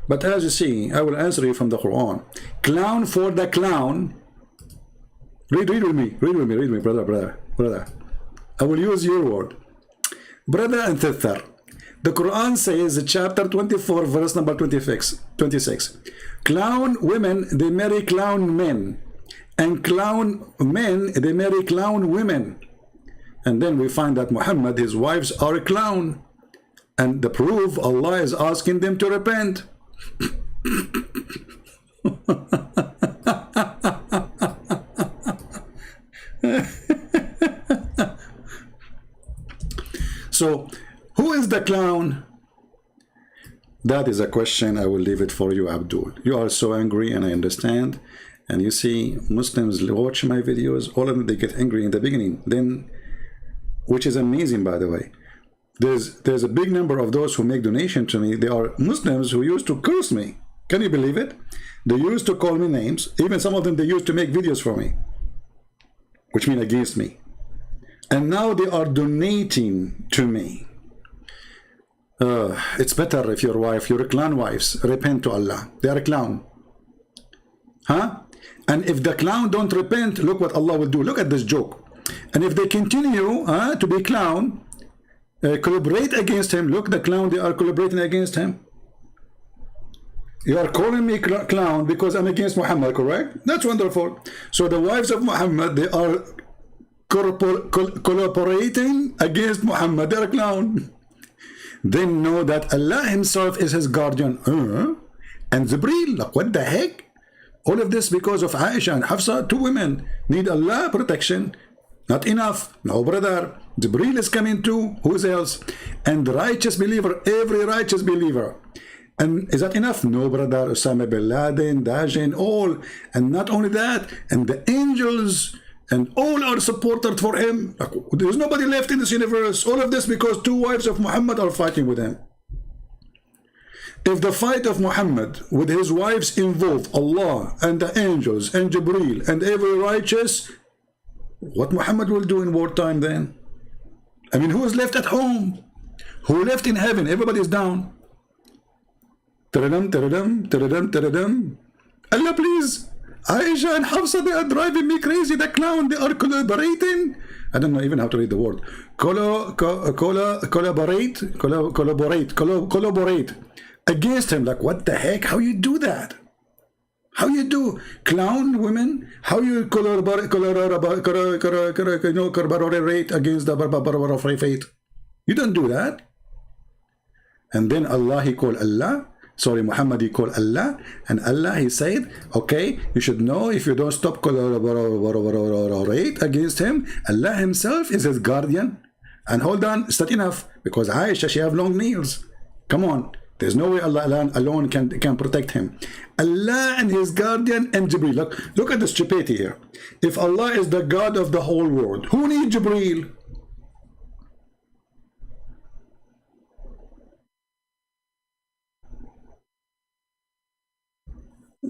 But as you see, I will answer you from the Quran. Clown for the clown. Read with me, brother. I will use your word. Brother and sister, the Quran says, chapter 24, verse number 26. Clown women, they marry clown men. And clown men, they marry clown women. And then we find that Muhammad, his wives are a clown. And the proof, Allah is asking them to repent. So, who is the clown? That is a question. I will leave it for you, Abdul. You are so angry, and I understand. And you see, Muslims watch my videos, all of them, they get angry in the beginning, then, which is amazing, by the way. There's a big number of those who make donation to me. They are Muslims who used to curse me. Can you believe it? They used to call me names. Even some of them, they used to make videos for me, which mean against me. And now they are donating to me. It's better if your clown wives, repent to Allah. They are a clown. Huh? And if the clown don't repent, look what Allah will do. Look at this joke. And if they continue to be clown, collaborate against him. Look, the clown, they are collaborating against him. You are calling me clown because I'm against Muhammad, correct? That's wonderful. So the wives of Muhammad, they are collaborating against Muhammad. They're a clown. They know that Allah himself is his guardian. And Jibreel, like what the heck? All of this because of Aisha and Hafsa, two women need Allah protection. Not enough. No, brother. Jibreel is coming too. Who's else? And the righteous believer, every righteous believer. And is that enough? No, brother. Osama bin Laden, Dajin, all. And not only that, and the angels and all are supported for him. There's nobody left in this universe. All of this because two wives of Muhammad are fighting with him. If the fight of Muhammad with his wives involve Allah and the angels and Jibreel and every righteous, what Muhammad will do in wartime then? I mean, who is left at home? Who left in heaven? Everybody's down. Allah, please. Aisha and Hafsa, they are driving me crazy. The clown, they are collaborating. I don't know even how to read the word. Collaborate against him. Like, what the heck? How you do that? How you do? Clown women? How you collaborate against the barbar of faith? You don't do that. And then Allah, he called Allah. Sorry, Muhammad, he called Allah. And Allah, he said, okay, you should know if you don't stop collaborate against him, Allah himself is his guardian. And hold on, it's not enough. Because Aisha, she have long nails. Come on. There's no way Allah alone can protect him. Allah and his guardian and Jibreel. Look at the stupidity here. If Allah is the God of the whole world, who needs Jibreel?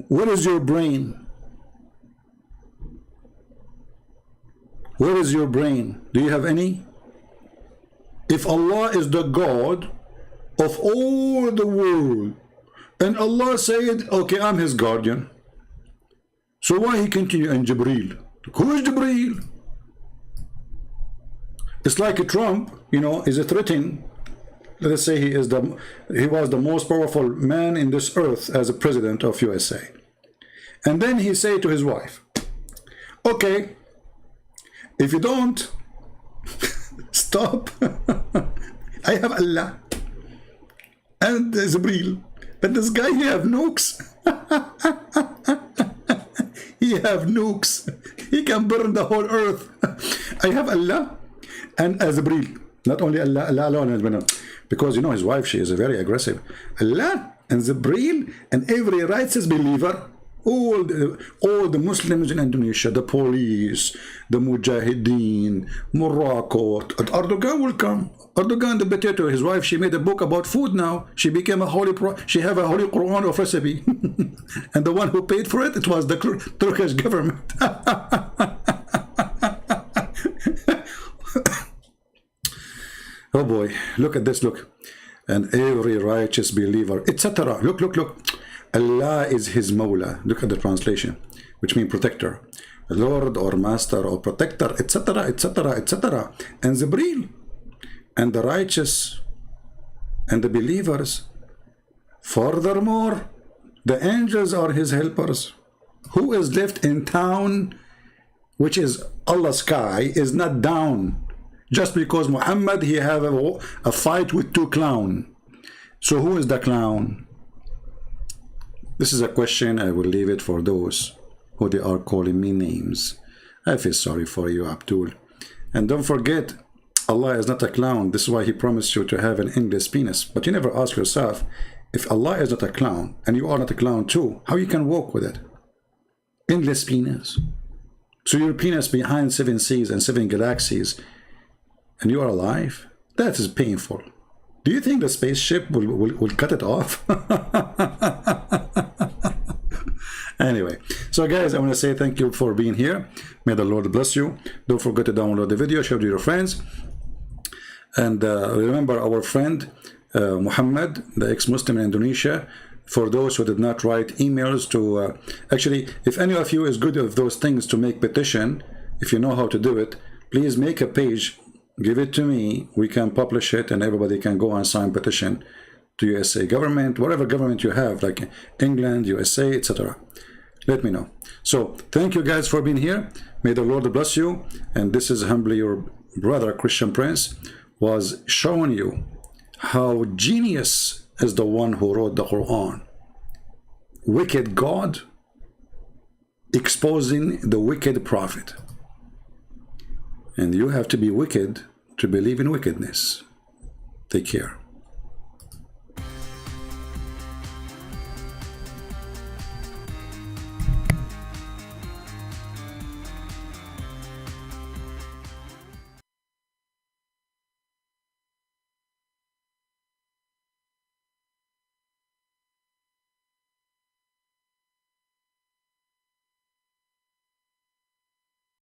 Where is your brain? Where is your brain? Do you have any? If Allah is the God of all the world, and Allah said, okay, I'm his guardian, so why he continue in Jibreel? Who is Jibreel? It's like a Trump, you know, is a threatening. Let us say he was the most powerful man in this earth as a president of USA. And then he say to his wife, okay, if you don't stop, I have Allah and Jibreel. But this guy, he have nukes. He have nukes. He can burn the whole earth. I have Allah and Jibreel. Not only Allah, Allah alone. Because, you know, his wife, she is very aggressive. Allah and Jibreel and every righteous believer, all the Muslims in Indonesia, the police, the Mujahideen, Morocco, Erdogan will come. Erdogan, the potato, his wife, she made a book about food now. She became a she have a holy Quran of recipe. And the one who paid for it, it was the Turkish government. Oh boy, look at this, look. And every righteous believer, etc. Look. Allah is his Mawla. Look at the translation, which means protector. Lord or master or protector, etc., etc., etc. And Jibreel. And the righteous and the believers. Furthermore, the angels are his helpers. Who is left in town, which is Allah's sky, is not down. Just because Muhammad, he have a fight with two clowns. So who is the clown? This is a question I will leave it for those who they are calling me names. I feel sorry for you, Abdul. And don't forget, Allah is not a clown. This is why he promised you to have an endless penis. But you never ask yourself, if Allah is not a clown and you are not a clown too, how you can walk with it? Endless penis. So your penis behind 7 seas and 7 galaxies, and you are alive? That is painful. Do you think the spaceship will cut it off? Anyway, so guys, I want to say thank you for being here. May the Lord bless you. Don't forget to download the video, share it with your friends. And remember our friend Muhammad, the ex-Muslim in Indonesia. For those who did not write emails to... actually, if any of you is good at those things to make petition, if you know how to do it, please make a page. Give it to me, we can publish it, and everybody can go and sign petition to USA government, whatever government you have, like England, USA, etc. Let me know. So, thank you guys for being here. May the Lord bless you. And this is humbly your brother, Christian Prince, was showing you how genius is the one who wrote the Quran. Wicked God exposing the wicked prophet. And you have to be wicked to believe in wickedness. Take care.